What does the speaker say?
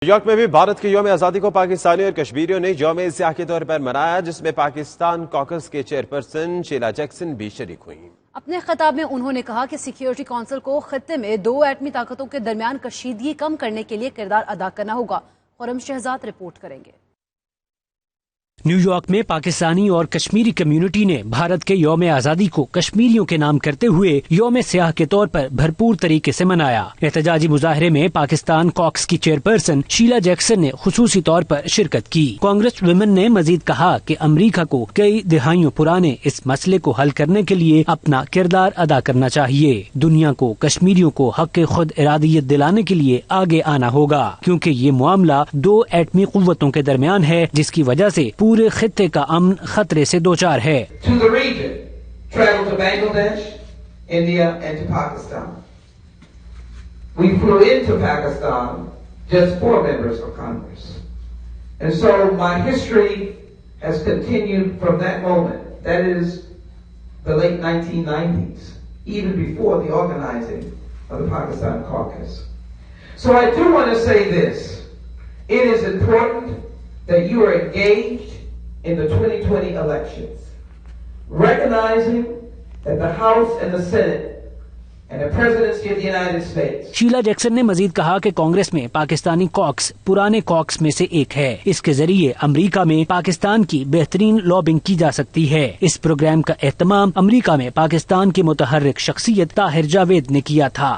New York میں بھی بھارت کے یوم آزادی کو پاکستانیوں اور کشمیریوں نے یوم سیاہ کے طور پر منایا، جس میں پاکستان کاکس کے چیئرپرسن شیلا جیکسن بھی شریک ہوئیں۔ اپنے خطاب میں انہوں نے کہا کہ سیکیورٹی کونسل کو خطے میں 2 ایٹمی طاقتوں کے درمیان کشیدگی کم کرنے کے لیے کردار ادا کرنا ہوگا۔ خرم شہزاد رپورٹ کریں گے۔ نیو یارک میں پاکستانی اور کشمیری کمیونٹی نے بھارت کے یوم آزادی کو کشمیریوں کے نام کرتے ہوئے یوم سیاہ کے طور پر بھرپور طریقے سے منایا۔ احتجاجی مظاہرے میں پاکستان کاکس کی چیئرپرسن شیلا جیکسن نے خصوصی طور پر شرکت کی۔ کانگریس ویمن نے مزید کہا کہ امریکہ کو کئی دہائیوں پرانے اس مسئلے کو حل کرنے کے لیے اپنا کردار ادا کرنا چاہیے۔ دنیا کو کشمیریوں کو حق خود ارادیت دلانے کے لیے آگے آنا ہوگا، کیونکہ یہ معاملہ 2 ایٹمی قوتوں کے درمیان ہے، جس کی وجہ سے پورے خطے کا امن خطرے سے دوچار ہے۔ To the region, traveled to Bangladesh, India, and to Pakistan. We flew into Pakistan, just 4 members of Congress. And so my history has continued from that moment. That is the late 1990s, even before the organizing of the Pakistan caucus. So I do want to say this. It is important that you are engaged in the 2020 elections, recognizing that the House and the Senate and the Presidency of the United States. Sheila Jackson نے مزید کہا کہ کانگریس میں Pakistani cocks پرانے cocks میں سے ایک ہے۔ اس کے ذریعے امریکہ میں پاکستان کی بہترین لابنگ کی جا سکتی ہے۔ اس پروگرام کا اہتمام امریکہ میں پاکستان کی متحرک شخصیت طاہر جاوید نے کیا تھا۔